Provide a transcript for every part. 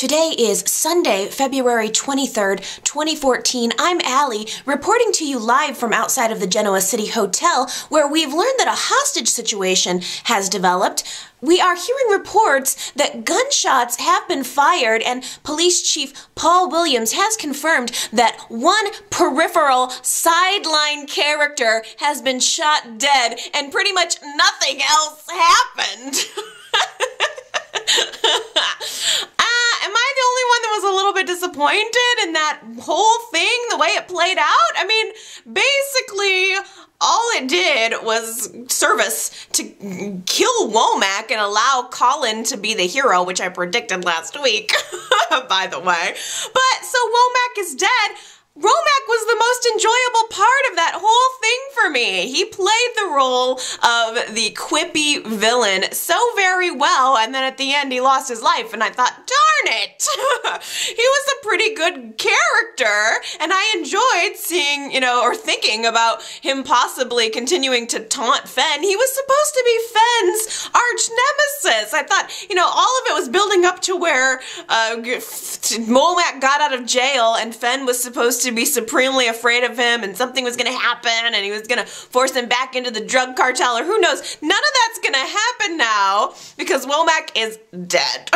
Today is Sunday, February 23rd, 2014. I'm Allie, reporting to you live from outside of the Genoa City Hotel, where we've learned that a hostage situation has developed. We are hearing reports that gunshots have been fired, and Police Chief Paul Williams has confirmed that one peripheral sideline character has been shot dead, and pretty much nothing else happened. Am I the only one that was a little bit disappointed in that whole thing, the way it played out? I mean, basically, all it did was service to kill Womack and allow Colin to be the hero, which I predicted last week, by the way. But, so Womack is dead. Womack was the most enjoyable part of that whole thing for me. He played the role of the quippy villain so very well, and then at the end he lost his life, and I thought, darn it! He was a pretty good character, and I enjoyed seeing, or thinking about him possibly continuing to taunt Fen. He was supposed to be Fen's arch nemesis. I thought, all of it was building up to where Womack got out of jail, and Fen was supposed to be supremely afraid of him, and something was going to happen, and he was going to force him back into the drug cartel, or who knows. None of that's going to happen now because Womack is dead.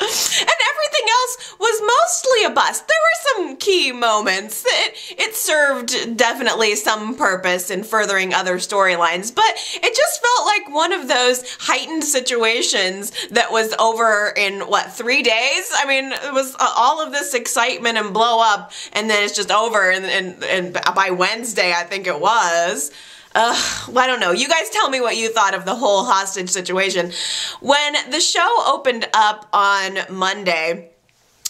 And everything else was mostly a bust. There were some key moments. It served definitely some purpose in furthering other storylines, but it just felt like one of those heightened situations that was over in, 3 days? I mean, it was all of this excitement and blow up, and then it's just over, and by Wednesday, I think it was. I don't know. You guys tell me what you thought of the whole hostage situation. When the show opened up on Monday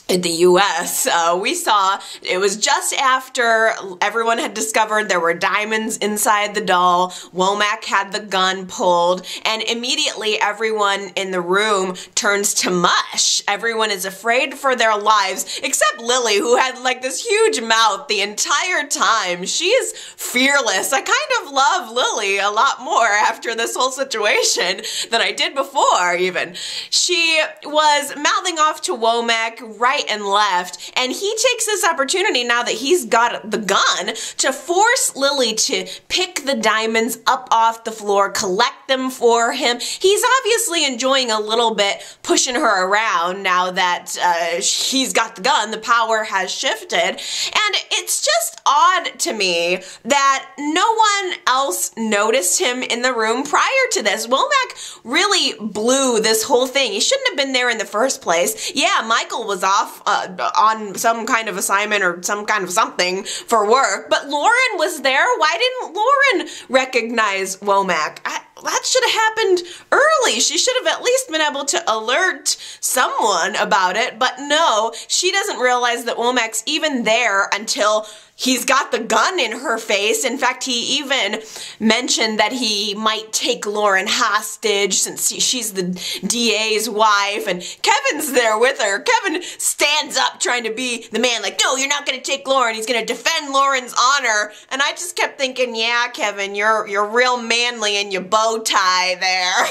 in the US, we saw it was just after everyone had discovered there were diamonds inside the doll. Womack had the gun pulled, and immediately everyone in the room turns to mush. Everyone is afraid for their lives, except Lily, who had like this huge mouth the entire time. She is fearless. I kind of love Lily a lot more after this whole situation than I did before, even. She was mouthing off to Womack right and left, and he takes this opportunity now that he's got the gun to force Lily to pick the diamonds up off the floor, collect them for him. He's obviously enjoying a little bit pushing her around now that he's got the gun. The power has shifted, and it's just odd to me that no one else noticed him in the room prior to this. Womack really blew this whole thing. He shouldn't have been there in the first place. Yeah, Michael was off on some kind of assignment or some kind of something for work, but Lauren was there. Why didn't Lauren recognize Womack? That should have happened early. She should have at least been able to alert someone about it, but no, she doesn't realize that Womack's even there until he's got the gun in her face. In fact, he even mentioned that he might take Lauren hostage since she's the DA's wife, and Kevin's there with her. Kevin stands up trying to be the man, like, no, you're not going to take Lauren. He's going to defend Lauren's honor. And I just kept thinking, yeah, Kevin, you're real manly in your bow tie there.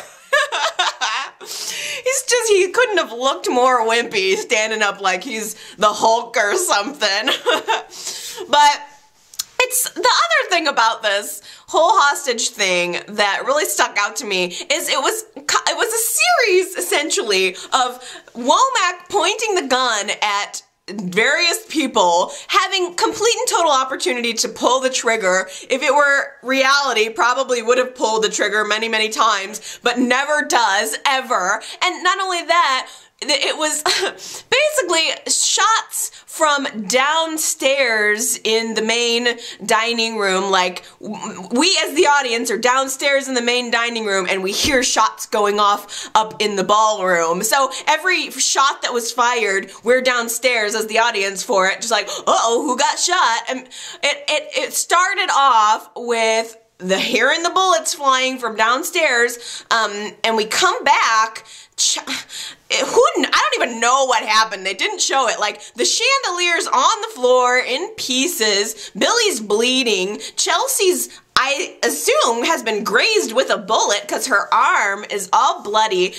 He couldn't have looked more wimpy standing up like he's the Hulk or something. But it's the other thing about this whole hostage thing that really stuck out to me is it was a series essentially of Womack pointing the gun at various people, having complete and total opportunity to pull the trigger. If it were reality, probably would have pulled the trigger many, many times, but never does, ever. And not only that, it was basically shots from downstairs in the main dining room. Like, we as the audience are downstairs in the main dining room and we hear shots going off up in the ballroom. So every shot that was fired, we're downstairs as the audience for it, just like, uh-oh, who got shot? And it started off with hearing the bullets flying from downstairs, and we come back. I don't even know what happened. They didn't show it. Like, the chandelier's on the floor in pieces. Billy's bleeding. Chelsea's I assume has been grazed with a bullet because her arm is all bloody.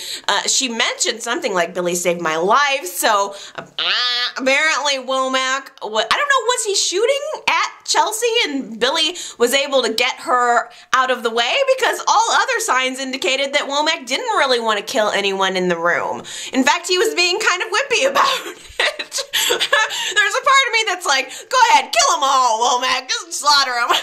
She mentioned something like Billy saved my life, so apparently Womack, I don't know, was he shooting at Chelsea and Billy was able to get her out of the way? Because all other signs indicated that Womack didn't really want to kill anyone in the room. In fact, he was being kind of whippy about it. There's a part of me that's like, go ahead, kill them all, Womack, just slaughter them.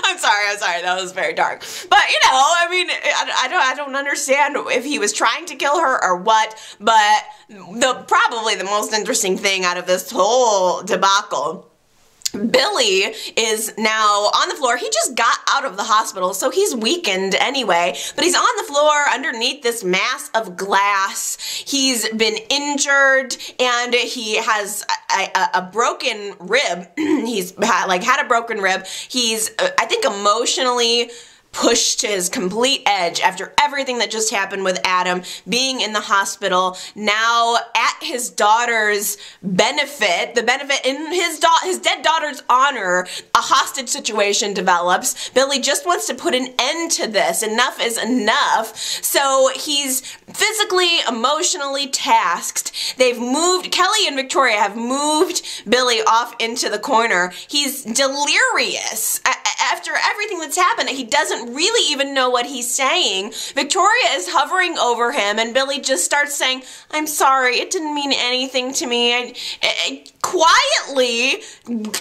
I'm sorry, that was very dark. But, you know, I mean, I don't understand if he was trying to kill her or what, but probably the most interesting thing out of this whole debacle, Billy is now on the floor. He just got out of the hospital, so he's weakened anyway, but he's on the floor underneath this mass of glass. He's been injured, and he has a broken rib. He's had a broken rib. He's, I think, emotionally pushed to his complete edge after everything that just happened with Adam being in the hospital. Now at his daughter's benefit, the benefit in his dead daughter's honor, a hostage situation develops. Billy just wants to put an end to this. Enough is enough. So he's physically, emotionally tasked. Kelly and Victoria have moved Billy off into the corner. He's delirious. After everything that's happened, he doesn't really even know what he's saying. Victoria is hovering over him, and Billy just starts saying, I'm sorry, it didn't mean anything to me. Quietly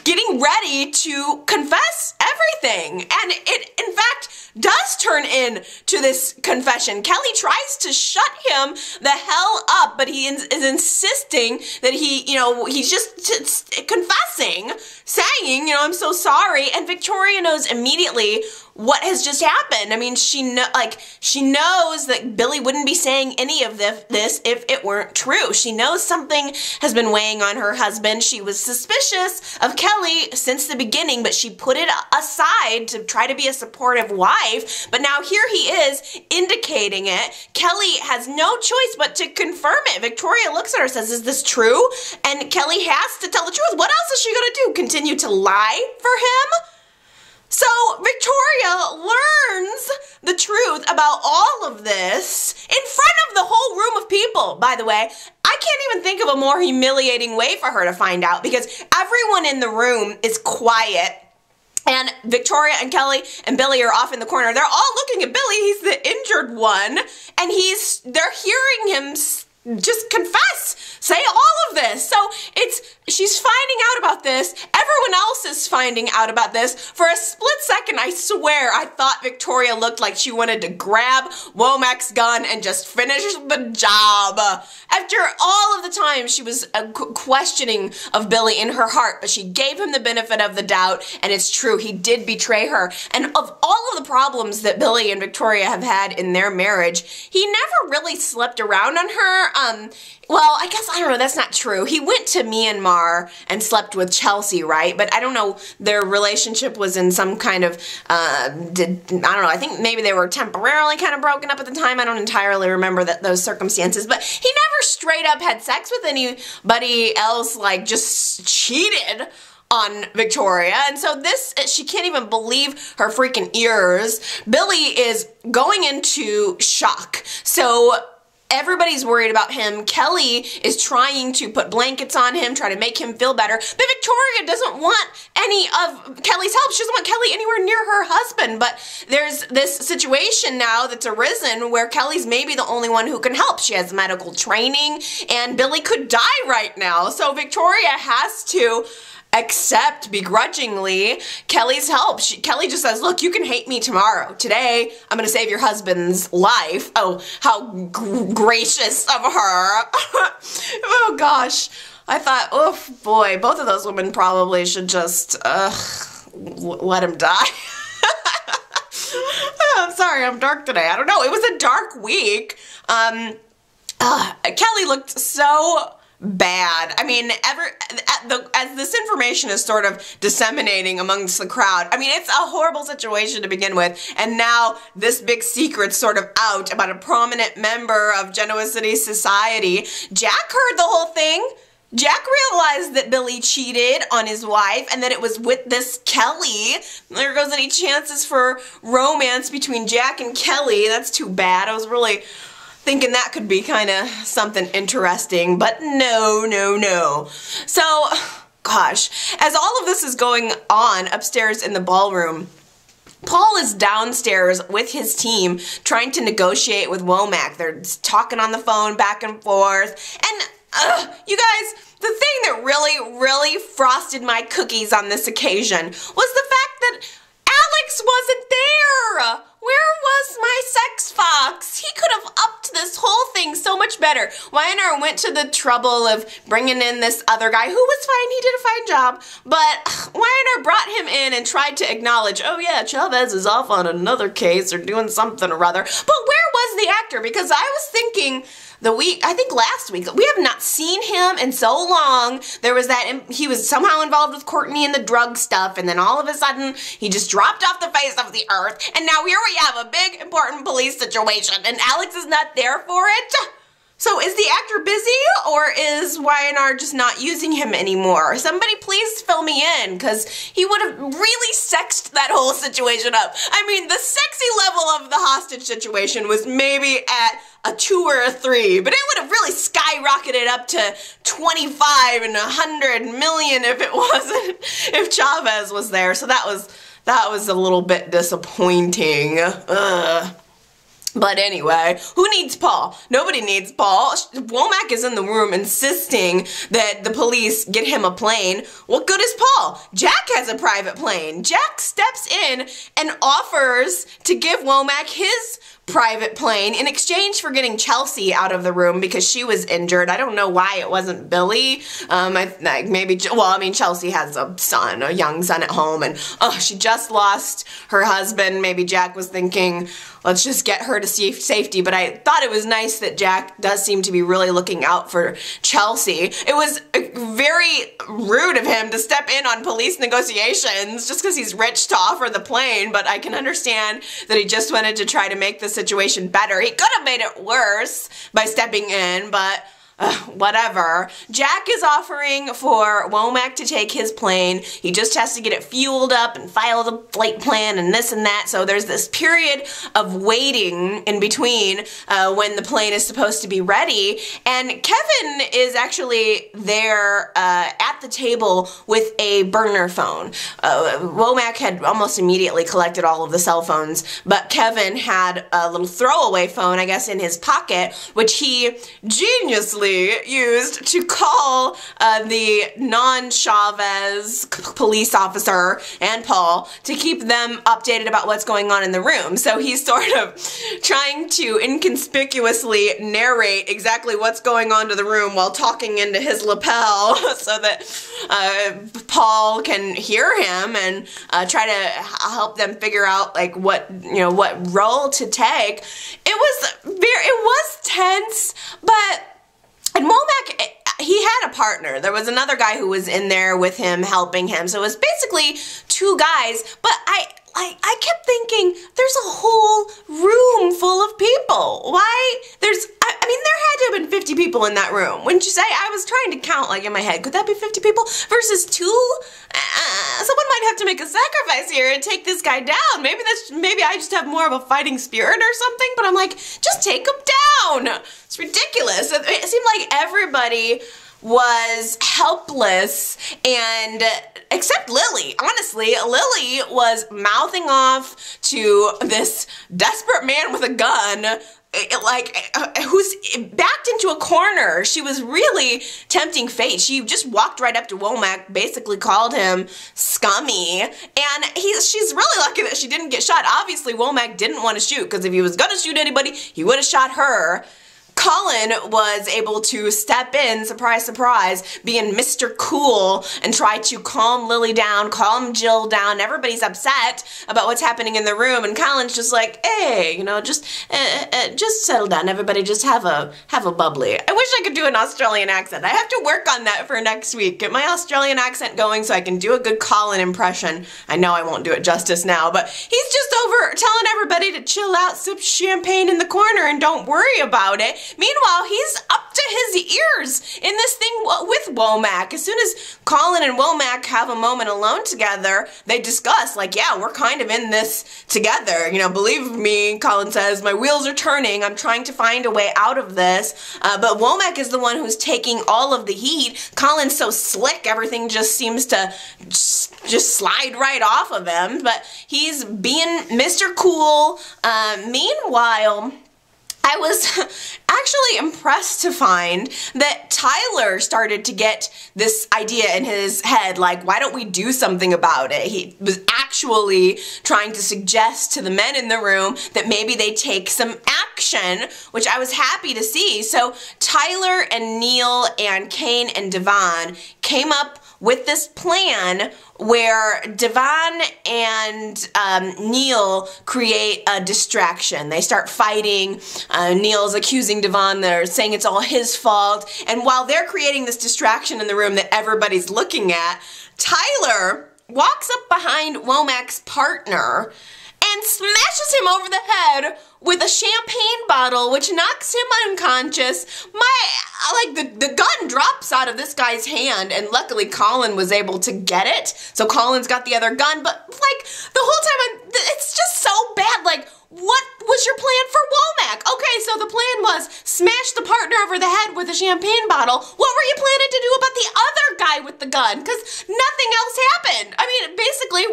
getting ready to confess everything. And it, in fact, does turn into this confession. Kelly tries to shut him the hell up, but he is insisting that he's just confessing, saying, I'm so sorry. And Victoria knows immediately what has just happened. I mean, she knows that Billy wouldn't be saying any of this if it weren't true. She knows something has been weighing on her husband. She was suspicious of Kelly since the beginning, but she put it aside to try to be a supportive wife. But now here he is indicating it. Kelly has no choice but to confirm it. Victoria looks at her and says, is this true? And Kelly has to tell the truth. What else is she going to do? Continue to lie for him? So Victoria learns the truth about all of this in front of the whole room of people. By the way, I can't even think of a more humiliating way for her to find out, because everyone in the room is quiet. And Victoria and Kelly and Billy are off in the corner. They're all looking at Billy. He's the injured one. And they're hearing him just confess, say all of this. So she's finding out about this. Everyone else is finding out about this. For a split second, I swear, I thought Victoria looked like she wanted to grab Womack's gun and just finish the job. After all of the time she was questioning of Billy in her heart, but she gave him the benefit of the doubt, and it's true, he did betray her. And of all of the problems that Billy and Victoria have had in their marriage, he never really slept around on her. Well, I guess, I don't know, that's not true. He went to Myanmar and slept with Chelsea, right? But I don't know, their relationship was in some kind of, I don't know, I think maybe they were temporarily kind of broken up at the time. I don't entirely remember those circumstances. But he never straight up had sex with anybody else, like just cheated on Victoria. And so she can't even believe her freaking ears. Billy is going into shock. So everybody's worried about him. Kelly is trying to put blankets on him, try to make him feel better. But Victoria doesn't want any of Kelly's help. She doesn't want Kelly anywhere near her husband. But there's this situation now that's arisen where Kelly's maybe the only one who can help. She has medical training, and Billy could die right now. So Victoria has to accept begrudgingly Kelly's help. Kelly just says, look, you can hate me tomorrow. Today, I'm going to save your husband's life. Oh, how gracious of her. Oh gosh. I thought, oh boy, both of those women probably should just let him die. I'm sorry, I'm dark today. I don't know. It was a dark week. Kelly looked so bad. I mean, as this information is sort of disseminating amongst the crowd, I mean, it's a horrible situation to begin with, and now this big secret's sort of out about a prominent member of Genoa City society. Jack heard the whole thing. Jack realized that Billy cheated on his wife and that it was with this Kelly. There goes any chances for romance between Jack and Kelly. That's too bad. I was really thinking that could be kind of something interesting, but no, no, no. So, gosh, as all of this is going on upstairs in the ballroom, Paul is downstairs with his team trying to negotiate with Womack. They're talking on the phone back and forth. And, you guys, the thing that really frosted my cookies on this occasion was the fact that Alex wasn't there. Where was my sex fox? He could have upped this whole thing so much better. Weiner went to the trouble of bringing in this other guy who was fine. He did a fine job. But Weiner brought him in and tried to acknowledge, oh yeah, Chavez is off on another case or doing something or other. But where was the actor? Because I was thinking I think last week, we have not seen him in so long. There was that, he was somehow involved with Courtney and the drug stuff, and then all of a sudden, he just dropped off the face of the earth, and now here we have a big, important police situation, and Alex is not there for it? So is the actor busy, or is Y&R just not using him anymore? Somebody please fill me in, because he would have really sexed that whole situation up. I mean, the sexy level of the hostage situation was maybe at a 2 or a 3, but it would have really skyrocketed up to 25 and 100 million if it wasn't, if Chavez was there. So that was a little bit disappointing. But anyway, who needs Paul? Nobody needs Paul. Womack is in the room insisting that the police get him a plane. What good is Paul? Jack has a private plane. Jack steps in and offers to give Womack his private plane in exchange for getting Chelsea out of the room because she was injured. I don't know why it wasn't Billy. Chelsea has a son, a young son at home, and she just lost her husband. Maybe Jack was thinking, let's just get her to safety, but I thought it was nice that Jack does seem to be really looking out for Chelsea. It was very rude of him to step in on police negotiations just because he's rich to offer the plane, but I can understand that he just wanted to try to make the situation better. He could have made it worse by stepping in, but whatever. Jack is offering for Womack to take his plane. He just has to get it fueled up and file the flight plan and this and that. So there's this period of waiting in between when the plane is supposed to be ready. And Kevin is actually there at the table with a burner phone. Womack had almost immediately collected all of the cell phones, but Kevin had a little throwaway phone, I guess, in his pocket, which he geniusly used to call the non-Chavez police officer and Paul to keep them updated about what's going on in the room. So he's sort of trying to inconspicuously narrate exactly what's going on to the room while talking into his lapel so that Paul can hear him and try to help them figure out like what role to take. It was tense, but and Womack, he had a partner. There was another guy who was in there with him, helping him. So it was basically 2 guys, but I kept thinking, there's a whole room full of people. Why? there had to have been 50 people in that room. Wouldn't you say? I was trying to count, like, in my head. Could that be 50 people versus 2? Someone might have to make a sacrifice here and take this guy down. Maybe I just have more of a fighting spirit or something, but I'm like, just take him down. It's ridiculous. It seemed like everybody was helpless, and except Lily. Honestly, Lily was mouthing off to this desperate man with a gun, who's backed into a corner. She was really tempting fate. She just walked right up to Womack, basically called him scummy, and she's really lucky that she didn't get shot. Obviously, Womack didn't want to shoot, because if he was going to shoot anybody, he would have shot her. Colin was able to step in, surprise, surprise, being Mr. Cool and try to calm Lily down, calm Jill down. Everybody's upset about what's happening in the room, and Colin's just like, hey, just settle down. Everybody just have a bubbly. I wish I could do an Australian accent. I have to work on that for next week. Get my Australian accent going so I can do a good Colin impression. I know I won't do it justice now, but he's just over telling everybody to chill out, sip champagne in the corner, and don't worry about it. Meanwhile, he's up to his ears in this thing with Womack. As soon as Colin and Womack have a moment alone together, they discuss, like, yeah, we're kind of in this together. You know, believe me, Colin says, my wheels are turning. I'm trying to find a way out of this. But Womack is the one who's taking all of the heat. Colin's so slick, everything just seems to just slide right off of him. But he's being Mr. Cool. Meanwhile, I was actually impressed to find that Tyler started to get this idea in his head, like, why don't we do something about it? He was actually trying to suggest to the men in the room that maybe they take some action, which I was happy to see. So Tyler and Neil and Kane and Devon came up with this plan where Devon and Neil create a distraction. They start fighting. Neil's accusing Devon. They're saying it's all his fault. And while they're creating this distraction in the room that everybody's looking at, Tyler walks up behind Womack's partner and smashes him over the head with a champagne bottle, which knocks him unconscious. The gun drops out of this guy's hand, and luckily Colin was able to get it. So Colin's got the other gun, but like the whole time, it's just so bad. Like, what was your plan for Womack? Okay, so the plan was smash the partner over the head with a champagne bottle. What were you planning to do about the other guy with the gun? Because nothing else happened. I mean, basically,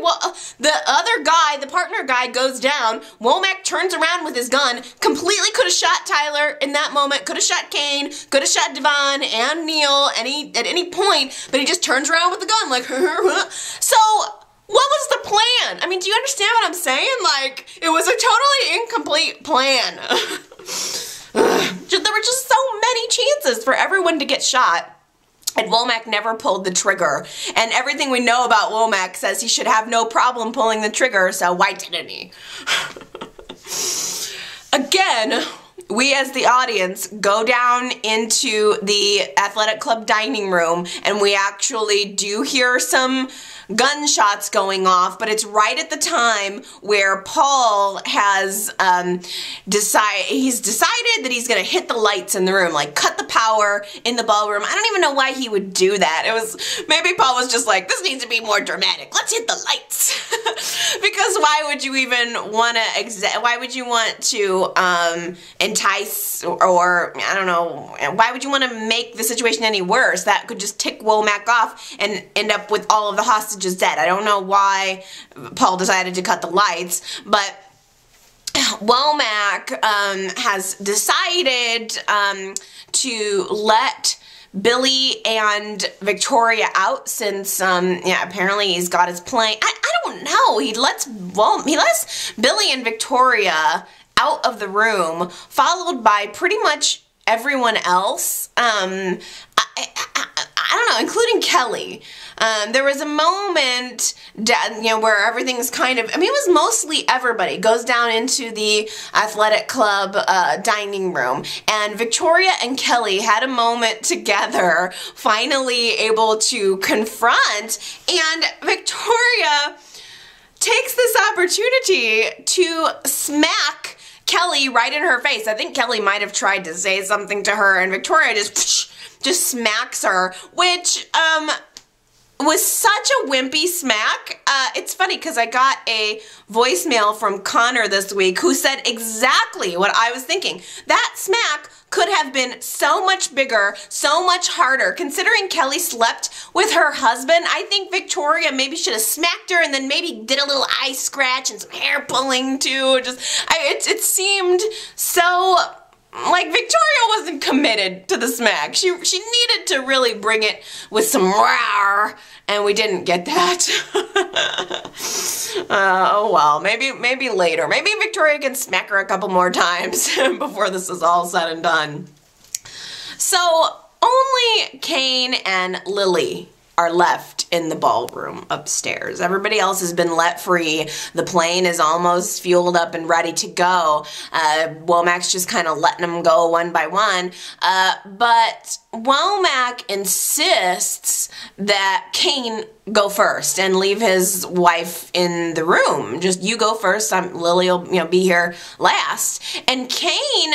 the other guy, the partner guy, goes down. Womack turns around with his gun, completely could have shot Tyler in that moment, could have shot Kane, could have shot Devon and Neil at any point, but he just turns around with the gun like, so what was the plan? I mean, do you understand what I'm saying? Like, it was a totally incomplete plan. There were just so many chances for everyone to get shot. And Womack never pulled the trigger. And everything we know about Womack says he should have no problem pulling the trigger, so why didn't he? Again, we as the audience go down into the athletic club dining room and we actually do hear some gunshots going off, but it's right at the time where Paul has decided that he's gonna hit the lights in the room, like cut the power in the ballroom. I don't even know why he would do that. Maybe Paul was just like, this needs to be more dramatic. Let's hit the lights. Because why would you even want to entice or I don't know, why would you want to make the situation any worse? That could just tick Womack off and end up with all of the hostages dead. I don't know why Paul decided to cut the lights, but Womack has decided to let Billy and Victoria out since, apparently he's got his plane. I don't know. He lets Billy and Victoria out of the room, followed by pretty much everyone else. I don't know, including Kelly. There was a moment, where everything's kind of, it was mostly everybody goes down into the athletic club dining room, and Victoria and Kelly had a moment together, finally able to confront, and Victoria takes this opportunity to smack Kelly right in her face. I think Kelly might have tried to say something to her, and Victoria just smacks her, which was such a wimpy smack. It's funny because I got a voicemail from Connor this week who said exactly what I was thinking. That smack could have been so much bigger, so much harder. Considering Kelly slept with her husband, I think Victoria maybe should have smacked her and then maybe did a little eye scratch and some hair pulling too. It seemed so like Victoria wasn't committed to the smack. She needed to really bring it with some rawr, and we didn't get that. Oh well, maybe later. Maybe Victoria can smack her a couple more times before this is all said and done. So only Kane and Lily are left in the ballroom upstairs. Everybody else has been let free. The plane is almost fueled up and ready to go. Womack's just kind of letting them go one by one. But Womack insists that Kane go first and leave his wife in the room. Just you go first. Lily will be here last. And Kane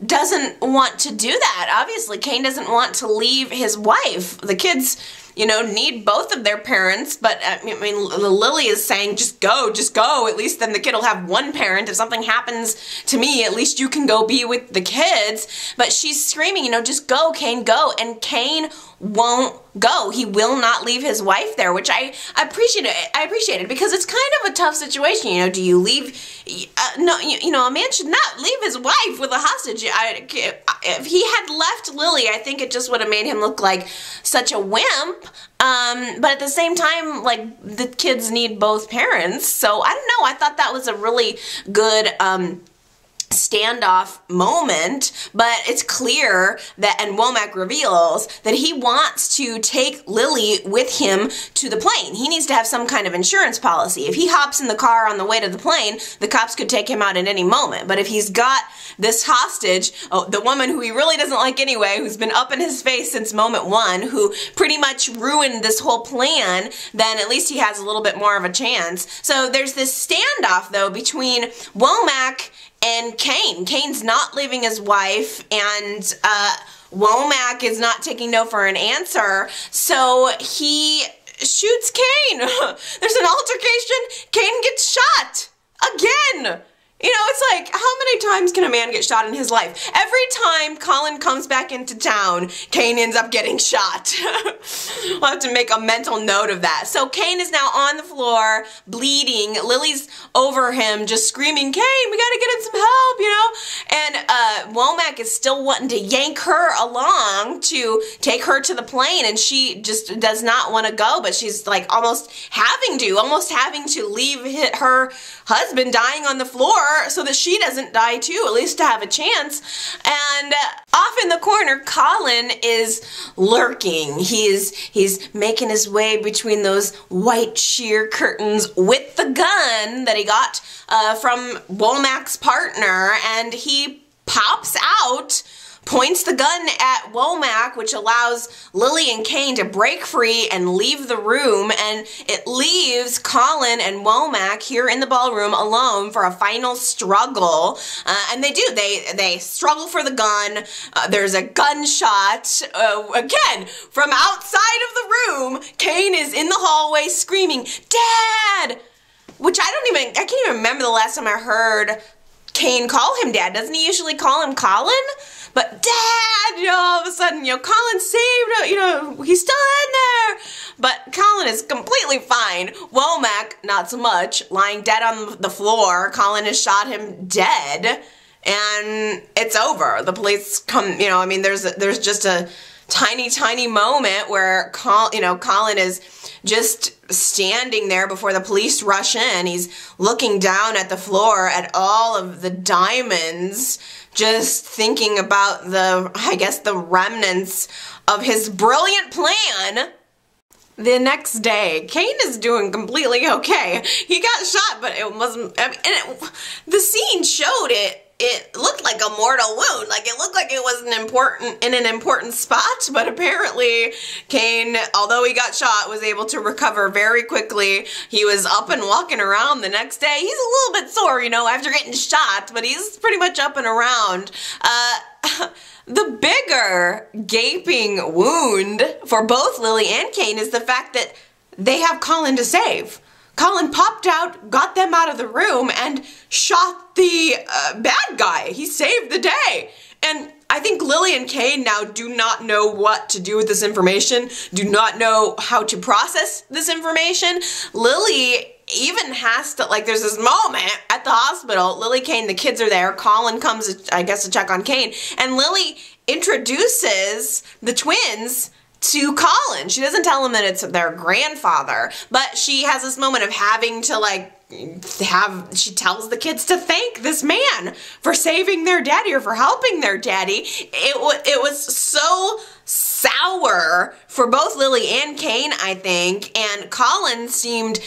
doesn't want to do that. Obviously, Cain doesn't want to leave his wife. The kids, you know, need both of their parents, but I mean, Lily is saying, just go, at least then the kid will have one parent. If something happens to me, at least you can go be with the kids. But she's screaming, you know, just go, Cain, go, and Cain won't go. He will not leave his wife there, which I appreciated because it's kind of a tough situation. You know, do you leave? No, you know, a man should not leave his wife with a hostage. If he had left Lily, I think it just would have made him look like such a wimp. But at the same time, like, the kids need both parents. So I don't know. I thought that was a really good standoff moment, but it's clear that, and Womack reveals that he wants to take Lily with him to the plane. He needs to have some kind of insurance policy. If he hops in the car on the way to the plane, the cops could take him out at any moment. But if he's got this hostage, the woman who he really doesn't like anyway, who's been up in his face since moment one, who pretty much ruined this whole plan, then at least he has a little bit more of a chance. So there's this standoff, though, between Womack and Cain. Cain's not leaving his wife, and Womack is not taking no for an answer, so he shoots Cain. There's an altercation. Cain gets shot again. You know, it's like, how many times can a man get shot in his life? Every time Colin comes back into town, Cain ends up getting shot. We'll have to make a mental note of that. So Cain is now on the floor, bleeding. Lily's over him, just screaming, Cain, we gotta get him some help, you know? And Womack is still wanting to yank her along to take her to the plane, and she just does not want to go, but she's like almost having to leave her husband dying on the floor so that she doesn't die too, at least to have a chance. And off in the corner, Colin is lurking. He's making his way between those white sheer curtains with the gun that he got from Womack's partner, and he pops out, points the gun at Womack, which allows Lily and Cain to break free and leave the room, and it leaves Colin and Womack here in the ballroom alone for a final struggle. And they struggle for the gun. There's a gunshot. Again, from outside of the room, Cain is in the hallway screaming, Dad! Which I can't even remember the last time I heard Cain call him Dad. Doesn't he usually call him Colin? But Dad, you know, all of a sudden, you know, Colin saved him, you know, he's still in there. But Colin is completely fine. Womack, not so much, lying dead on the floor. Colin has shot him dead, and it's over. The police come, you know, I mean, there's just a tiny moment where Colin is just standing there before the police rush in. He's looking down at the floor at all of the diamonds, just thinking about the remnants of his brilliant plan. The next day, Cain is doing completely okay. He got shot, but it wasn't, I mean, the scene showed it looked like a mortal wound. Like, it looked like it was in an important spot, but apparently Cain, although he got shot, was able to recover very quickly. He was up and walking around the next day. He's a little bit sore, you know, after getting shot, but he's pretty much up and around. The bigger gaping wound for both Lily and Cain is the fact that they have Colin to save. Colin popped out, got them out of the room, and shot the bad guy. He saved the day. And I think Lily and Cain now do not know what to do with this information, do not know how to process this information. Lily even has to, like, there's this moment at the hospital. Lily, Cain, the kids are there. Colin comes, I guess, to check on Cain. And Lily introduces the twins to Colin. She doesn't tell him that it's their grandfather, but she has this moment of having to, like, she tells the kids to thank this man for saving their daddy or for helping their daddy. It was so sour for both Lily and Cain, I think, and Colin seemed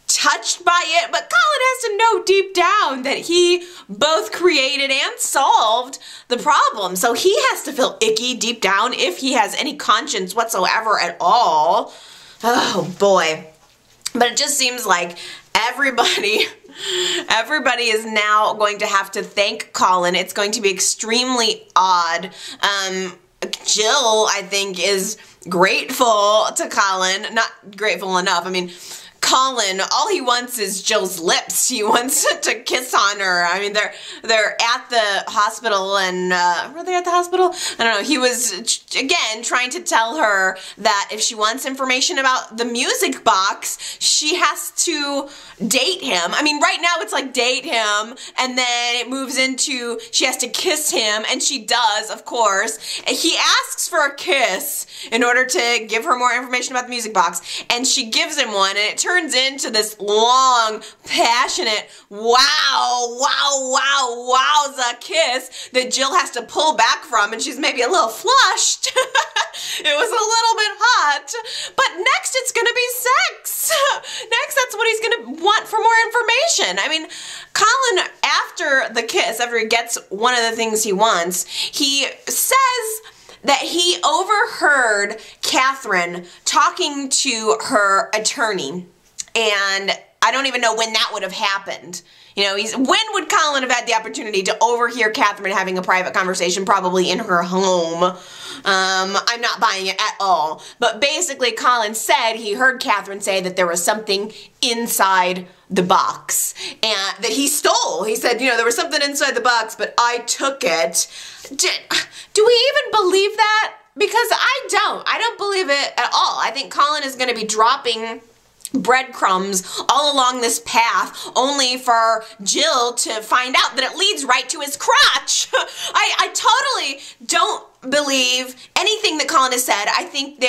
touched by it, but Colin has to know deep down that he both created and solved the problem. So he has to feel icky deep down if he has any conscience whatsoever at all. Oh boy. But it just seems like everybody Everybody is now going to have to thank Colin. It's going to be extremely odd. Jill, I think, is grateful to Colin. Not grateful enough. I mean, Colin, all he wants is Jill's lips. He wants to kiss on her. I mean, they're at the hospital, and were they at the hospital? I don't know. He was, again, trying to tell her that if she wants information about the music box, she has to date him. I mean, right now it's like date him, and then it moves into she has to kiss him, and she does, of course. And he asks for a kiss in order to give her more information about the music box, and she gives him one, and it turns into this long, passionate, wowza kiss that Jill has to pull back from, and she's maybe a little flushed. It was a little bit hot. But next it's gonna be sex. Next, that's what he's gonna want for more information. I mean, Colin, after the kiss, after he gets one of the things he wants, he says that he overheard Catherine talking to her attorney. And I don't even know when that would have happened. You know, when would Colin have had the opportunity to overhear Catherine having a private conversation? Probably in her home. I'm not buying it at all. But basically, Colin said he heard Catherine say that there was something inside the box and that he stole. He said, you know, there was something inside the box, but I took it. Do we even believe that? Because I don't believe it at all. I think Colin is going to be dropping breadcrumbs all along this path only for Jill to find out that it leads right to his crotch. I totally don't believe anything that Colin has said. I think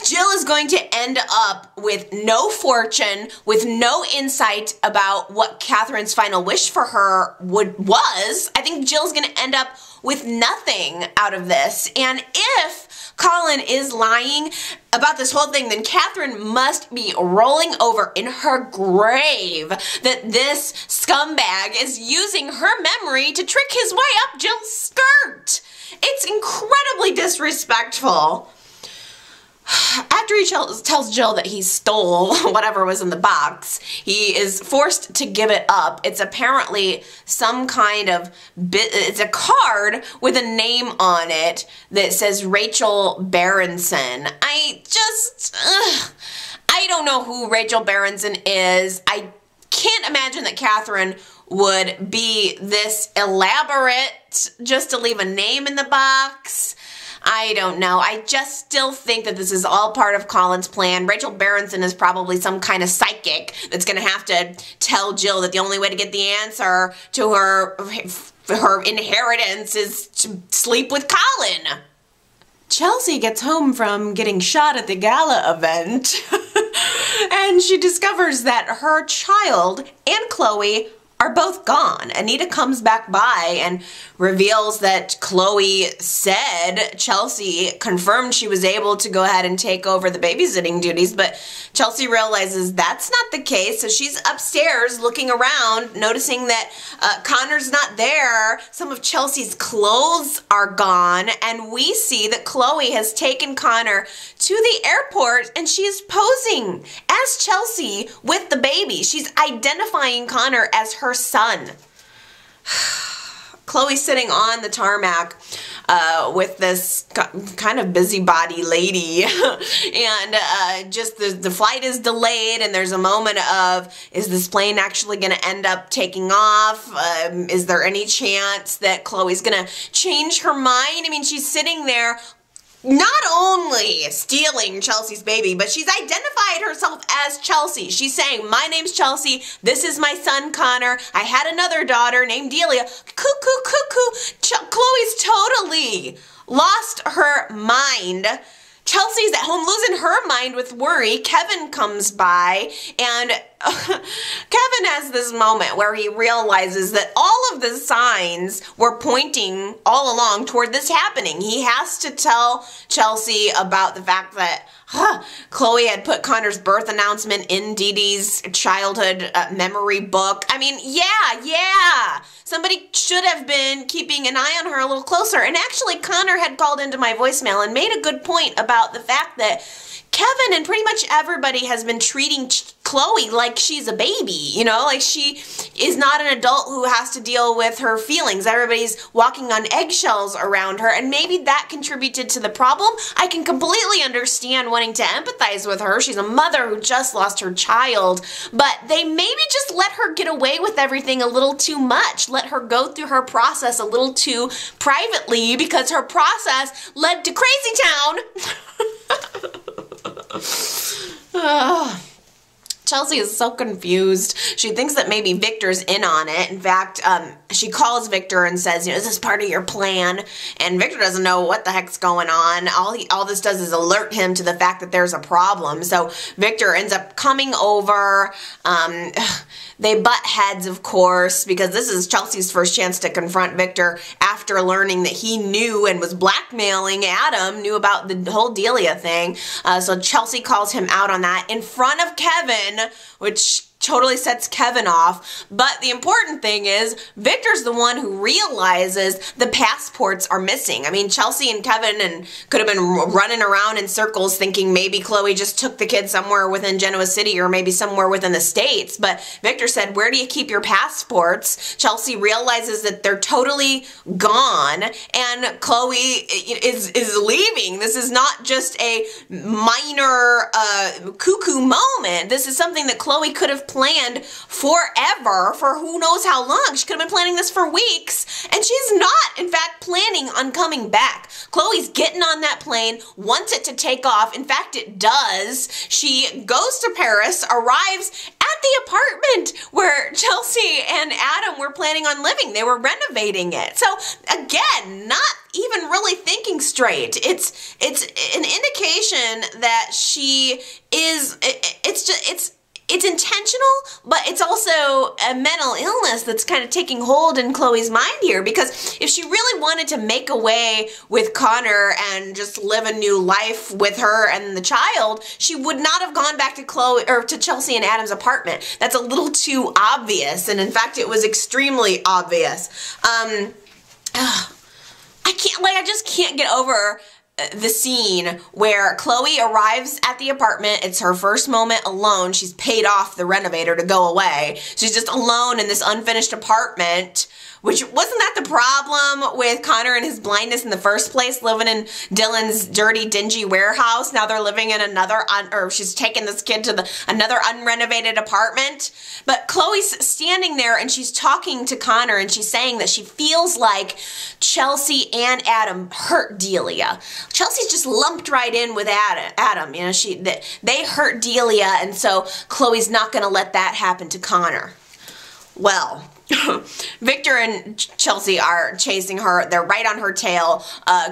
Jill is going to end up with no fortune, with no insight about what Catherine's final wish for her was. I think Jill's going to end up with nothing out of this. And if Colin is lying about this whole thing, then Catherine must be rolling over in her grave that this scumbag is using her memory to trick his way up Jill's skirt. It's incredibly disrespectful. After he tells Jill that he stole whatever was in the box, he is forced to give it up. It's apparently some kind of it's a card with a name on it that says Rachel Berenson. I don't know who Rachel Berenson is. I can't imagine that Catherine would be this elaborate just to leave a name in the box. I don't know. I just still think that this is all part of Colin's plan. Rachel Berenson is probably some kind of psychic that's going to have to tell Jill that the only way to get the answer to her inheritance is to sleep with Colin. Chelsea gets home from getting shot at the gala event and she discovers that her child and Chloe are both gone. Anita comes back by and reveals that Chloe said Chelsea confirmed she was able to go ahead and take over the babysitting duties, but Chelsea realizes that's not the case, so she's upstairs looking around, noticing that Connor's not there. Some of Chelsea's clothes are gone, and we see that Chloe has taken Connor to the airport, and she is posing as Chelsea with the baby. She's identifying Connor as her son. Chloe's sitting on the tarmac with this kind of busybody lady and just the flight is delayed and there's a moment of, is this plane actually going to end up taking off? Is there any chance that Chloe's going to change her mind? I mean, she's sitting there not only stealing Chelsea's baby, but she's identified herself as Chelsea. She's saying, my name's Chelsea, this is my son Connor, I had another daughter named Delia. Chloe's totally lost her mind. Chelsea's at home losing her mind with worry. Kevin comes by and Kevin has this moment where he realizes that all of the signs were pointing all along toward this happening. He has to tell Chelsea about the fact that Chloe had put Connor's birth announcement in Dee Dee's childhood memory book. I mean, yeah. Somebody should have been keeping an eye on her a little closer. And actually, Connor had called into my voicemail and made a good point about the fact that Kevin and pretty much everybody has been treating Chloe like she's a baby, you know, like she is not an adult who has to deal with her feelings. Everybody's walking on eggshells around her, and maybe that contributed to the problem. I can completely understand wanting to empathize with her. She's a mother who just lost her child, but they maybe just let her get away with everything a little too much, let her go through her process a little too privately, because her process led to Crazy Town. Chelsea is so confused. She thinks that maybe Victor's in on it. In fact, she calls Victor and says, you know, is this part of your plan? And Victor doesn't know what the heck's going on. All this does is alert him to the fact that there's a problem. So Victor ends up coming over. They butt heads, of course, because this is Chelsea's first chance to confront Victor after learning that he knew and was blackmailing Adam, knew about the whole Deliah thing. So Chelsea calls him out on that in front of Kevin, which totally sets Kevin off. But the important thing is Victor's the one who realizes the passports are missing. I mean, Chelsea and Kevin could have been running around in circles thinking maybe Chloe just took the kid somewhere within Genoa City or maybe somewhere within the States. But Victor said, where do you keep your passports? Chelsea realizes that they're totally gone, and Chloe is leaving. This is not just a minor cuckoo moment. This is something that Chloe could have planned forever, for who knows how long. She could have been planning this for weeks, and she's not, in fact, planning on coming back. Chloe's getting on that plane, wants it to take off. In fact, it does. She goes to Paris, arrives at the apartment where Chelsea and Adam were planning on living. They were renovating it. So again, not even really thinking straight. It's an indication that she is, it's intentional, but it's also a mental illness that's kind of taking hold in Chloe's mind here, because if she really wanted to make away with Connor and just live a new life with her and the child, she would not have gone back to to Chelsea and Adam's apartment. That's a little too obvious, and in fact, it was extremely obvious. I just can't get over the scene where Chloe arrives at the apartment. It's her first moment alone. She's paid off the renovator to go away. She's just alone in this unfinished apartment, which wasn't that the problem with Connor and his blindness in the first place, living in Dylan's dirty, dingy warehouse. Now they're living in another, or she's taking this kid to another unrenovated apartment. But Chloe's standing there and she's talking to Connor, and she's saying that she feels like Chelsea and Adam hurt Deliah. Chelsea's just lumped right in with Adam. You know, they hurt Deliah, and so Chloe's not going to let that happen to Connor. Well, Victor and Chelsea are chasing her. They're right on her tail.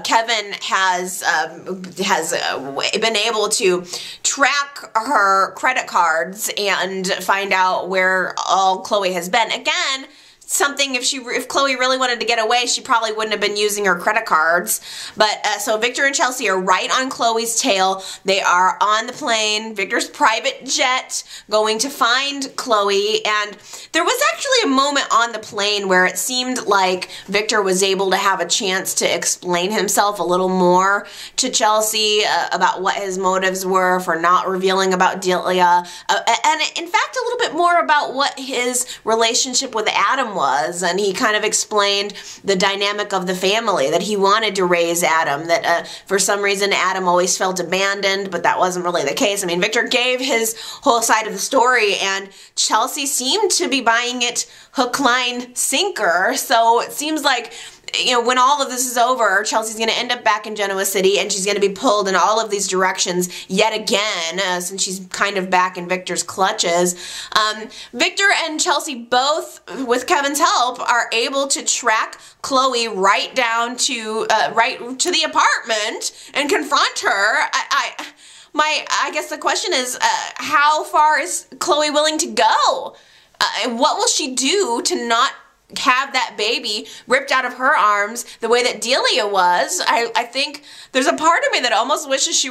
Kevin has been able to track her credit cards and find out where all Chloe has been. Again, something if Chloe really wanted to get away, she probably wouldn't have been using her credit cards. But so Victor and Chelsea are right on Chloe's tail. They are on the plane, Victor's private jet, going to find Chloe. And there was actually a moment on the plane where it seemed like Victor was able to have a chance to explain himself a little more to Chelsea about what his motives were for not revealing about Deliah, and in fact a little bit more about what his relationship with Adam was. And he kind of explained the dynamic of the family, that he wanted to raise Adam, that for some reason Adam always felt abandoned, but that wasn't really the case. I mean, Victor gave his whole side of the story, and Chelsea seemed to be buying it hook, line, sinker. So it seems like, you know, when all of this is over, Chelsea's going to end up back in Genoa City, and she's going to be pulled in all of these directions yet again, since she's kind of back in Victor's clutches. Victor and Chelsea both, with Kevin's help, are able to track Chloe right down to the apartment and confront her. I guess the question is, how far is Chloe willing to go? And what will she do to not have that baby ripped out of her arms the way that Deliah was? I think there's a part of me that almost wishes she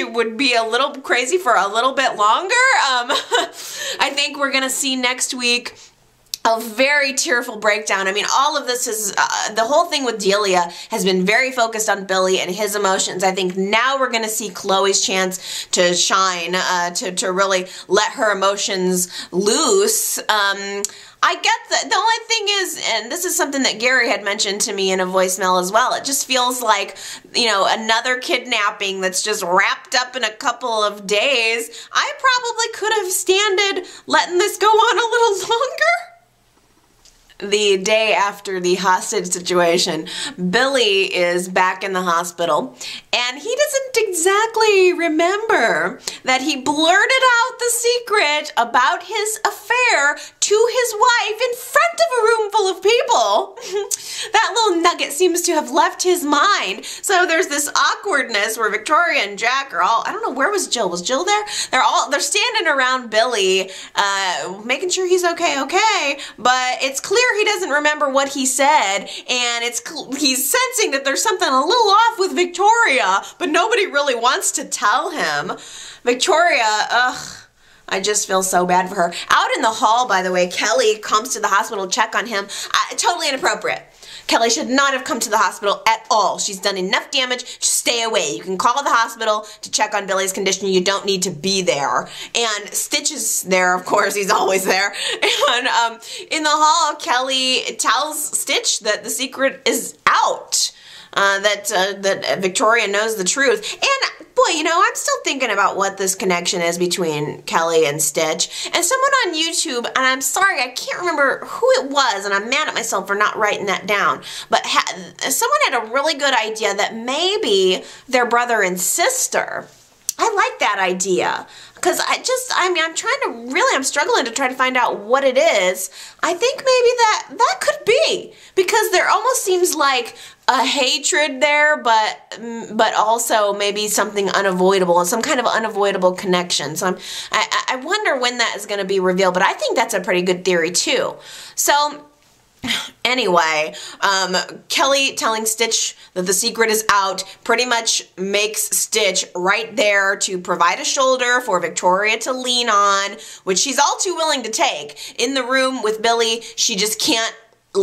would be a little crazy for a little bit longer. I think we're gonna see next week a very tearful breakdown. I mean, all of this is, the whole thing with Deliah has been very focused on Billy and his emotions. I think now we're going to see Chloe's chance to shine, to really let her emotions loose. I get that. The only thing is, and this is something that Gary had mentioned to me in a voicemail as well, it just feels like, you know, another kidnapping that's just wrapped up in a couple of days. I probably could have standed letting this go on a little longer. The day after the hostage situation, Billy is back in the hospital, and he doesn't exactly remember that he blurted out the secret about his affair to his wife in front of a room full of people. That little nugget seems to have left his mind. So there's this awkwardness where Victoria and Jack are all, I don't know, where was Jill? Was Jill there? They're standing around Billy, making sure he's okay, but it's clear he doesn't remember what he said, and he's sensing that there's something a little off with Victoria, but nobody really wants to tell him. Victoria, I just feel so bad for her. Out in the hall, by the way, Kelly comes to the hospital to check on him. Totally inappropriate. Kelly should not have come to the hospital at all. She's done enough damage. Just stay away. You can call the hospital to check on Billy's condition. You don't need to be there. And Stitch is there, of course. He's always there. And in the hall, Kelly tells Stitch that the secret is out. That Victoria knows the truth. And boy, you know, I'm still thinking about what this connection is between Kelly and Stitch. And someone on YouTube, and I'm sorry, I can't remember who it was, and I'm mad at myself for not writing that down, but someone had a really good idea that maybe they're brother and sister. I like that idea. Because I'm struggling to try to find out what it is. I think maybe that could be. Because there almost seems like a hatred there, but also maybe something unavoidable, some kind of unavoidable connection. So I wonder when that is going to be revealed, but I think that's a pretty good theory too. So anyway, Kelly telling Stitch that the secret is out pretty much makes Stitch right there to provide a shoulder for Victoria to lean on, which she's all too willing to take. In the room with Billy, she just can't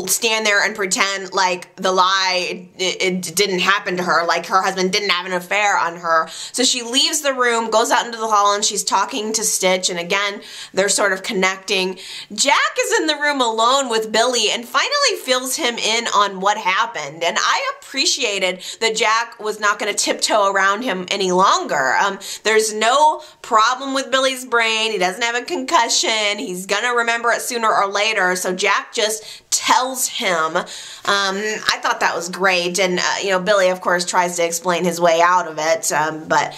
stand there and pretend like the lie, it didn't happen to her, like her husband didn't have an affair on her. So she leaves the room, goes out into the hall, and she's talking to Stitch, and again, they're sort of connecting. Jack is in the room alone with Billy and finally fills him in on what happened, and I appreciated that Jack was not going to tiptoe around him any longer. There's no problem with Billy's brain. He doesn't have a concussion. He's going to remember it sooner or later, so Jack just tells him. I thought that was great, and you know, Billy of course tries to explain his way out of it, but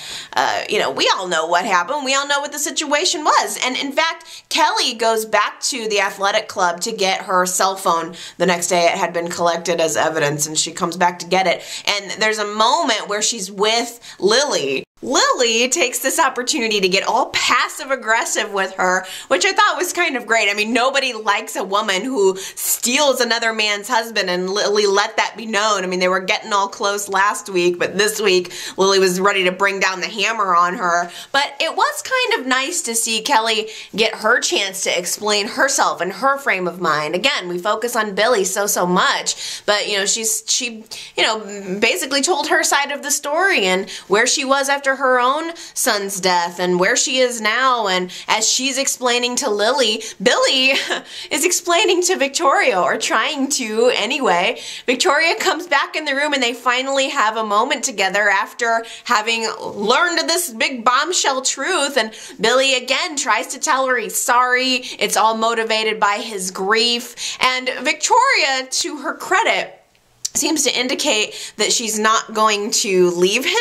you know, we all know what happened. We all know what the situation was, and in fact, Kelly goes back to the athletic club to get her cell phone the next day. It had been collected as evidence, and she comes back to get it, and there's a moment where she's with Lily. Lily takes this opportunity to get all passive-aggressive with her, which I thought was kind of great. I mean, nobody likes a woman who steals another man's husband, and Lily let that be known. I mean, they were getting all close last week, but this week, Lily was ready to bring down the hammer on her. But it was kind of nice to see Kelly get her chance to explain herself and her frame of mind. Again, we focus on Billy so much, but, you know, she basically told her side of the story and where she was after her own son's death and where she is now, and as she's explaining to Lily, Billy is explaining to Victoria, or trying to anyway. Victoria comes back in the room and they finally have a moment together after having learned this big bombshell truth, and Billy again tries to tell her he's sorry, it's all motivated by his grief, and Victoria, to her credit, seems to indicate that she's not going to leave him,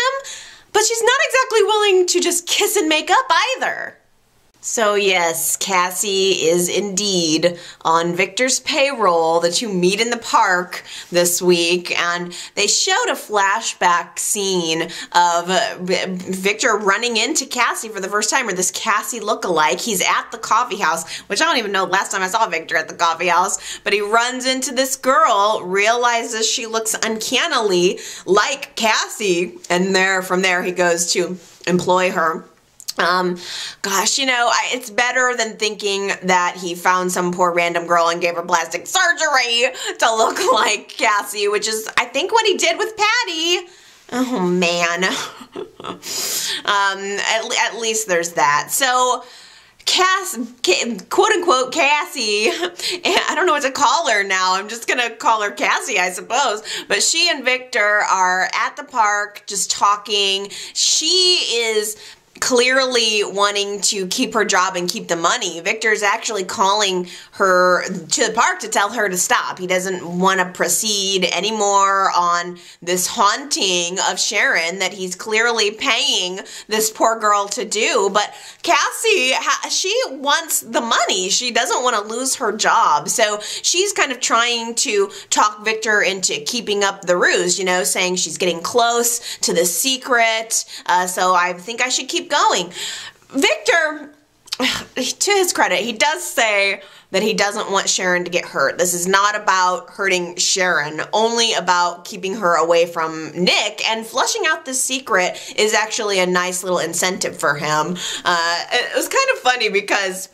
but she's not exactly willing to just kiss and make up either. So yes, Cassie is indeed on Victor's payroll. The two meet in the park this week, and they showed a flashback scene of Victor running into Cassie for the first time, or this Cassie look-alike. He's at the coffee house, which I don't even know last time I saw Victor at the coffee house, but he runs into this girl, realizes she looks uncannily like Cassie, and from there he goes to employ her. Gosh, it's better than thinking that he found some poor random girl and gave her plastic surgery to look like Cassie, which is, I think, what he did with Patty. Oh, man. At least there's that. So, quote-unquote Cassie, I don't know what to call her now. I'm just gonna call her Cassie, I suppose. But she and Victor are at the park just talking. She is clearly wanting to keep her job and keep the money. Victor's actually calling her to the park to tell her to stop. He doesn't want to proceed anymore on this haunting of Sharon that he's clearly paying this poor girl to do. But Cassie, she wants the money. She doesn't want to lose her job. So she's kind of trying to talk Victor into keeping up the ruse, saying she's getting close to the secret. So I think I should keep going. Victor, to his credit, he does say that he doesn't want Sharon to get hurt. This is not about hurting Sharon, only about keeping her away from Nick, and flushing out this secret is actually a nice little incentive for him. It was kind of funny because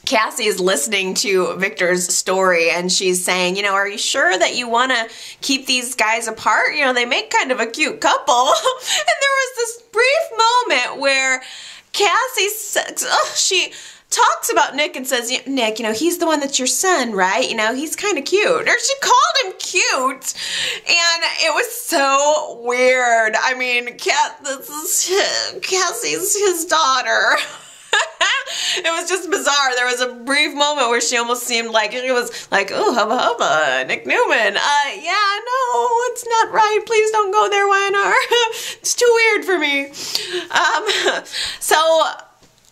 Cassie is listening to Victor's story and she's saying, are you sure that you want to keep these guys apart? They make kind of a cute couple. And there was this brief moment where Cassie says, she talks about Nick and says, Nick, he's the one that's your son, right? He's kind of cute. Or she called him cute. And it was so weird. I mean, this is Cassie's his daughter. It was just bizarre. There was a brief moment where she almost seemed like she was like, oh, hubba hubba, Nick Newman. Yeah, no, it's not right. Please don't go there, Weiner. It's too weird for me. So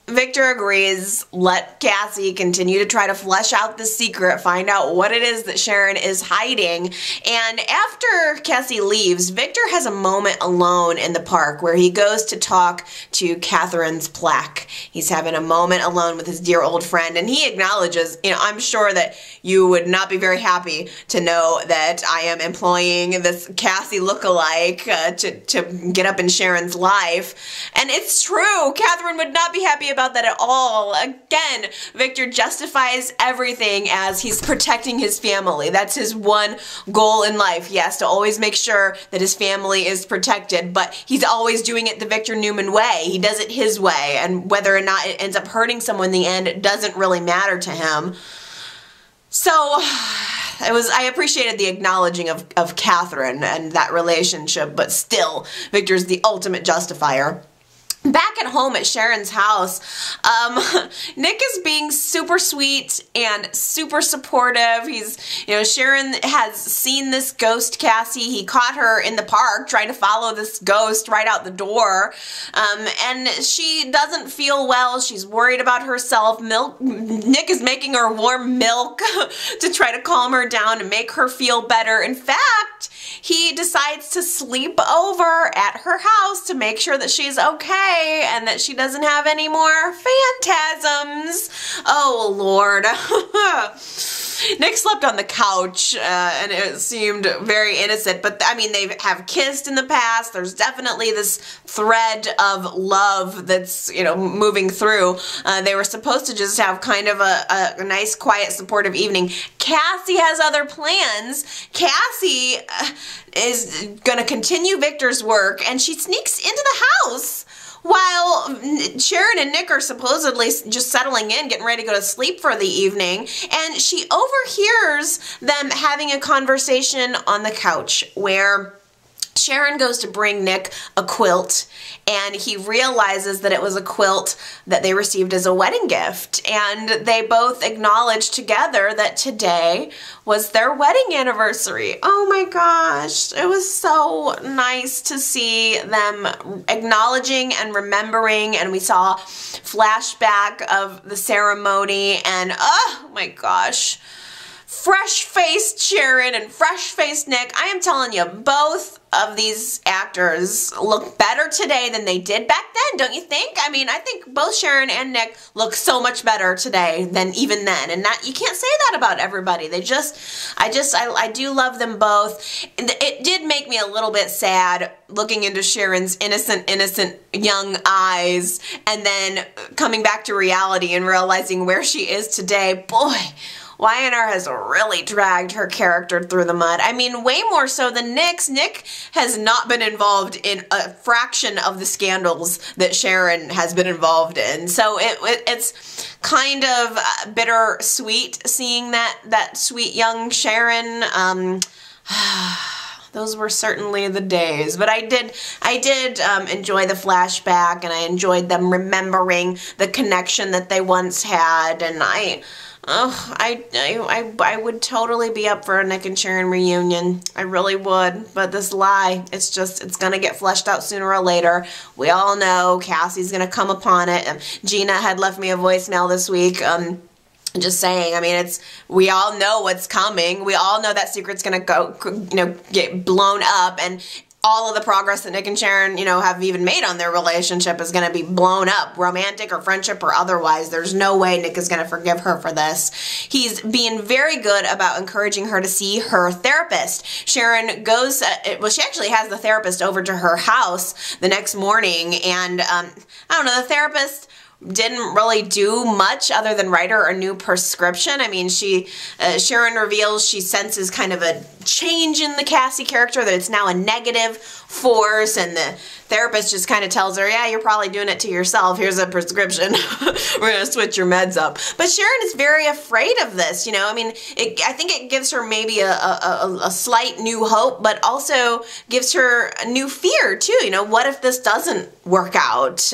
Victor agrees, let Cassie continue to try to flesh out the secret, find out what it is that Sharon is hiding. And after Cassie leaves, Victor has a moment alone in the park where he goes to talk to Catherine's plaque. He's having a moment alone with his dear old friend, and he acknowledges, I'm sure that you would not be very happy to know that I am employing this Cassie lookalike to get up in Sharon's life. And it's true, Catherine would not be happy about that at all. Again, Victor justifies everything as he's protecting his family. That's his one goal in life. He has to always make sure that his family is protected, but he's always doing it the Victor Newman way. He does it his way, and whether or not it ends up hurting someone in the end, it doesn't really matter to him. So I appreciated the acknowledging of Catherine and that relationship, but still, Victor's the ultimate justifier. Back at home at Sharon's house, Nick is being super sweet and super supportive. Sharon has seen this ghost Cassie. He caught her in the park trying to follow this ghost right out the door. And she doesn't feel well. She's worried about herself. Nick is making her warm milk to try to calm her down and make her feel better. In fact, he decides to sleep over at her house to make sure that she's okay and that she doesn't have any more phantasms. Oh, Lord. Nick slept on the couch, and it seemed very innocent, but I mean, they have kissed in the past. There's definitely this thread of love that's, moving through. They were supposed to just have kind of a nice, quiet, supportive evening. Cassie has other plans. Cassie is going to continue Victor's work, and she sneaks into the house while Sharon and Nick are supposedly just settling in, getting ready to go to sleep for the evening, and she overhears them having a conversation on the couch where Sharon goes to bring Nick a quilt, and he realizes that it was a quilt that they received as a wedding gift, and they both acknowledge together that today was their wedding anniversary. Oh my gosh, it was so nice to see them acknowledging and remembering, and we saw flashback of the ceremony, and oh my gosh, fresh-faced Sharon and fresh-faced Nick. I am telling you, both of these actors look better today than they did back then, don't you think? I mean, I think both Sharon and Nick look so much better today than even then, and that you can't say that about everybody. I do love them both. It did make me a little bit sad looking into Sharon's innocent young eyes, and then coming back to reality and realizing where she is today. Boy, Y&R has really dragged her character through the mud. I mean, way more so than Nick's. Nick has not been involved in a fraction of the scandals that Sharon has been involved in. So it's kind of bittersweet seeing that sweet young Sharon. Those were certainly the days, but I did enjoy the flashback, and I enjoyed them remembering the connection that they once had, and I would totally be up for a Nick and Sharon reunion. I really would. But this lie, it's gonna get fleshed out sooner or later. We all know Cassie's gonna come upon it. Gina had left me a voicemail this week. Just saying, I mean, we all know what's coming. We all know that secret's gonna get blown up, and all of the progress that Nick and Sharon, have even made on their relationship is going to be blown up, romantic or friendship or otherwise. There's no way Nick is going to forgive her for this. He's being very good about encouraging her to see her therapist. Sharon goes, she actually has the therapist over to her house the next morning, and I don't know, the therapist didn't really do much other than write her a new prescription. I mean, Sharon reveals she senses kind of a change in the Cassie character, that it's now a negative force, and the therapist just kind of tells her, yeah, you're probably doing it to yourself. Here's a prescription. We're going to switch your meds up. But Sharon is very afraid of this, I mean, I think it gives her maybe a slight new hope, but also gives her a new fear, too. What if this doesn't work out?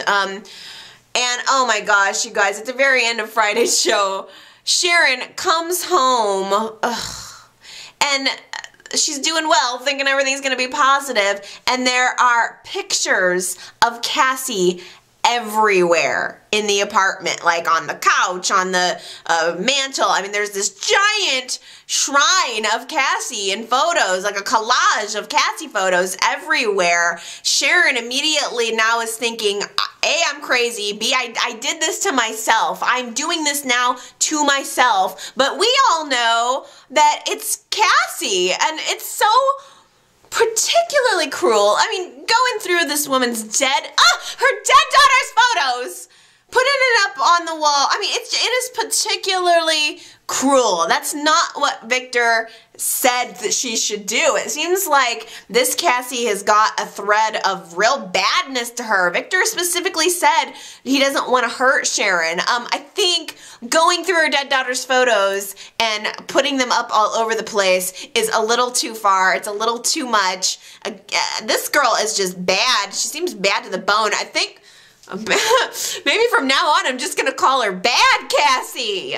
And oh my gosh, you guys, at the very end of Friday's show, Sharon comes home, and she's doing well, thinking everything's going to be positive, and there are pictures of Cassie everywhere in the apartment, like on the couch, on the mantle. I mean, there's this giant shrine of Cassie in photos, like a collage of Cassie photos everywhere. Sharon immediately now is thinking, A, I'm crazy, B, I did this to myself. I'm doing this now to myself. But we all know that it's Cassie, and it's so particularly cruel. I mean, going through this woman's her dead daughter's photos, putting it up on the wall. I mean, it is particularly cruel. That's not what Victor said that she should do. It seems like this Cassie has got a thread of real badness to her. Victor specifically said he doesn't want to hurt Sharon. I think going through her dead daughter's photos and putting them up all over the place is a little too far. It's a little too much. This girl is just bad. She seems bad to the bone. I think maybe from now on I'm just gonna call her Bad Cassie.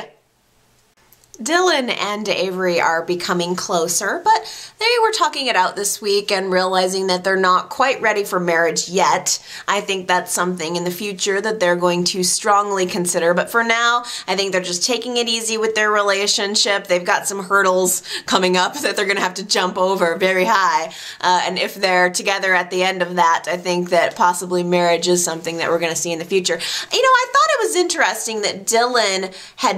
Dylan and Avery are becoming closer, but they were talking it out this week and realizing that they're not quite ready for marriage yet. I think that's something in the future that they're going to strongly consider, but for now, I think they're just taking it easy with their relationship. They've got some hurdles coming up that they're going to have to jump over very high, and if they're together at the end of that, I think that possibly marriage is something that we're going to see in the future. I thought it was interesting that Dylan had,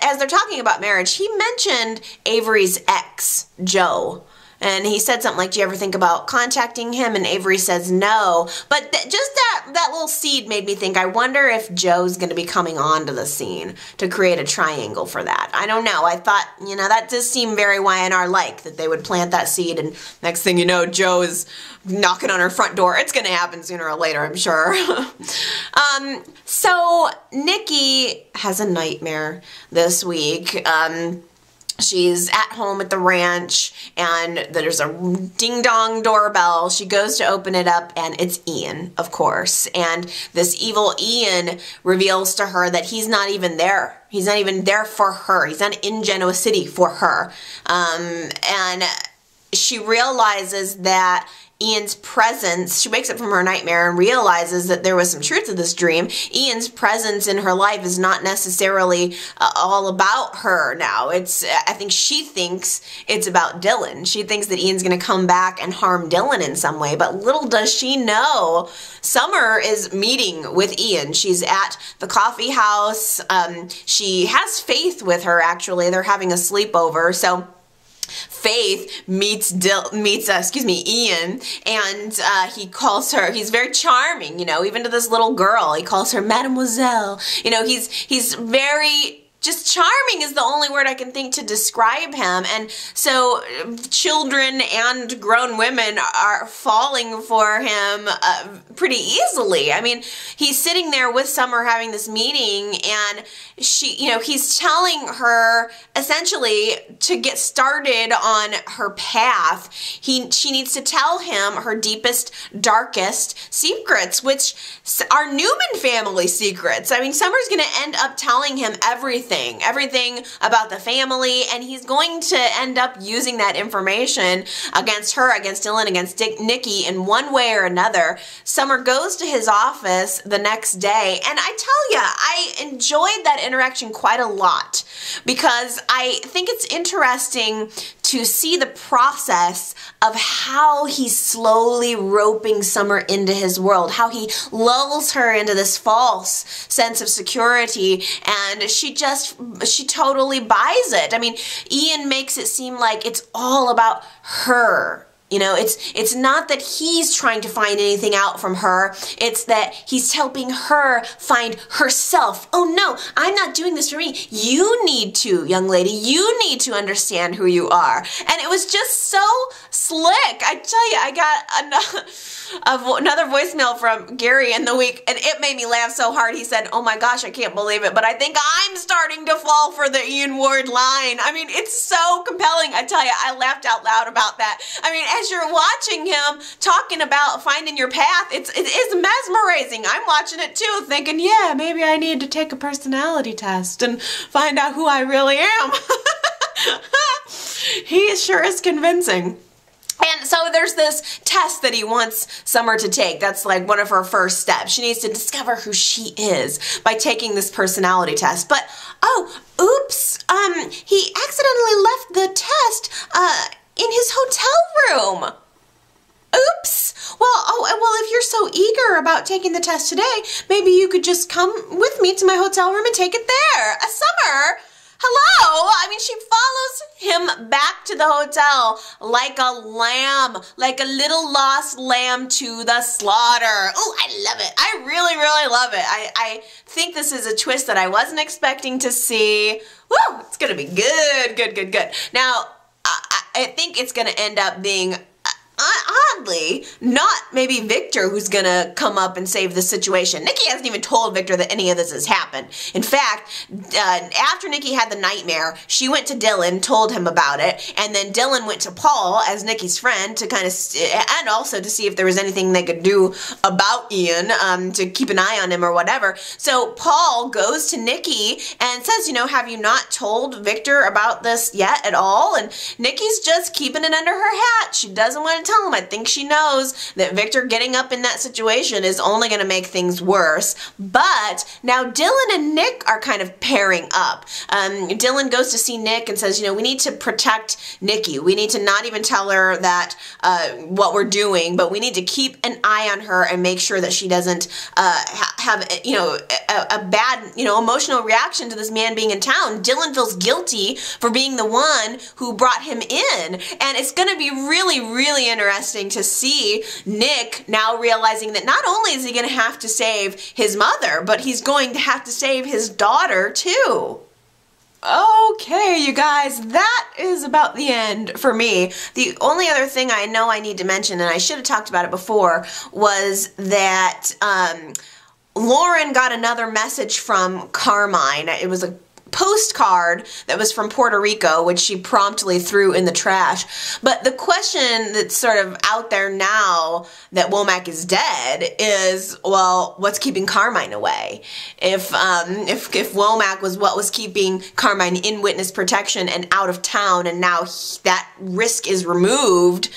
as they're talking about marriage, he mentioned Avery's ex, Joe. And he said something like, do you ever think about contacting him? And Avery says no. But just that little seed made me think, I wonder if Joe's going to be coming onto the scene to create a triangle for that. I don't know. I thought, that does seem very Y&R-like, that they would plant that seed, and next thing you know, Joe is knocking on her front door. It's going to happen sooner or later, I'm sure. So Nikki has a nightmare this week. She's at home at the ranch, and there's a ding-dong doorbell. She goes to open it up, and it's Ian, of course. And this evil Ian reveals to her that he's not even there. He's not even there for her. He's not in Genoa City for her. And she realizes that Ian's presence, she wakes up from her nightmare and realizes that there was some truth to this dream. Ian's presence in her life is not necessarily all about her now. I think she thinks it's about Dylan. She thinks that Ian's going to come back and harm Dylan in some way, but little does she know, Summer is meeting with Ian. She's at the coffee house. She has Faith with her, actually. They're having a sleepover, so Faith meets Ian, and he calls her, he's very charming, you know, even to this little girl. He calls her Mademoiselle. You know, he's very, just charming is the only word I can think to describe him. And so children and grown women are falling for him pretty easily. I mean, he's sitting there with Summer having this meeting, and he's telling her essentially to get started on her path. She needs to tell him her deepest, darkest secrets, which are Newman family secrets. I mean, Summer's going to end up telling him everything about the family, and he's going to end up using that information against her, against Dylan, against Nikki in one way or another. Summer goes to his office the next day, and I tell ya, I enjoyed that interaction quite a lot, because I think it's interesting to see the process of how he's slowly roping Summer into his world, how he lulls her into this false sense of security, and she totally buys it. I mean, Ian makes it seem like it's all about her. You know, it's not that he's trying to find anything out from her. It's that he's helping her find herself. Oh no, I'm not doing this for me. You need to, young lady. You need to understand who you are. And it was just so slick. I tell you, I got another voicemail from Gary in the week, and it made me laugh so hard. He said, "Oh my gosh, I can't believe it, but I think I'm starting to fall for the Ian Ward line." I mean, it's so compelling. I tell you, I laughed out loud about that. I mean, as you're watching him talking about finding your path, it is mesmerizing. I'm watching it too, thinking, yeah, maybe I need to take a personality test and find out who I really am. He sure is convincing. And so there's this test that he wants Summer to take. That's like one of her first steps. She needs to discover who she is by taking this personality test. But, oh, oops, he accidentally left the test, in his hotel room. Oops. Well, if you're so eager about taking the test today, maybe you could just come with me to my hotel room and take it there. Summer, hello. I mean, she follows him back to the hotel like a lamb, like a little lost lamb to the slaughter. Oh, I love it. I really, really love it. I think this is a twist that I wasn't expecting to see. Woo, it's going to be good, good, good, good. Now, I think it's going to end up being, oddly, not maybe Victor who's going to come up and save the situation. Nikki hasn't even told Victor that any of this has happened. In fact, after Nikki had the nightmare, she went to Dylan, told him about it, and then Dylan went to Paul as Nikki's friend to kind of, and also to see if there was anything they could do about Ian, to keep an eye on him or whatever. So Paul goes to Nikki and says, you know, have you not told Victor about this yet at all? And Nikki's just keeping it under her hat. She doesn't want to tell him. I think she knows that Victor getting up in that situation is only going to make things worse. But now Dylan and Nick are kind of pairing up. Dylan goes to see Nick and says, you know, we need to protect Nikki. We need to not even tell her that what we're doing, but we need to keep an eye on her and make sure that she doesn't have, you know, a bad, you know, emotional reaction to this man being in town. Dylan feels guilty for being the one who brought him in, and it's going to be really, really interesting to see Nick now realizing that not only is he going to have to save his mother, but he's going to have to save his daughter too. Okay, you guys, that is about the end for me. The only other thing I know I need to mention, and I should have talked about it before, was that Lauren got another message from Carmine. It was a postcard that was from Puerto Rico, which she promptly threw in the trash. But the question that's sort of out there now that Womack is dead is, well, what's keeping Carmine away? If Womack was what was keeping Carmine in witness protection and out of town, and now that risk is removed,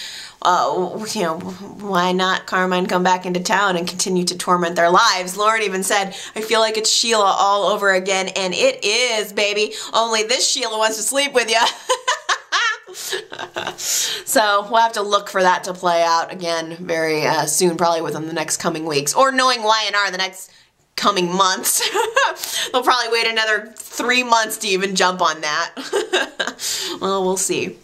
you know, why not Carmine come back into town and continue to torment their lives? Lauren even said, I feel like it's Sheila all over again, and it is, baby. Only this Sheila wants to sleep with you. So we'll have to look for that to play out again very soon, probably within the next coming weeks, or knowing Y&R the next coming months. They'll probably wait another 3 months to even jump on that. Well, we'll see.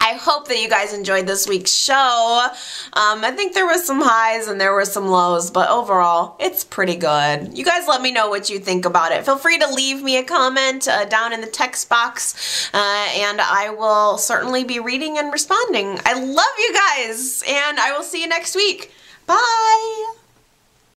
I hope that you guys enjoyed this week's show. I think there was some highs and there were some lows, but overall, it's pretty good. You guys let me know what you think about it. Feel free to leave me a comment down in the text box, and I will certainly be reading and responding. I love you guys, and I will see you next week. Bye!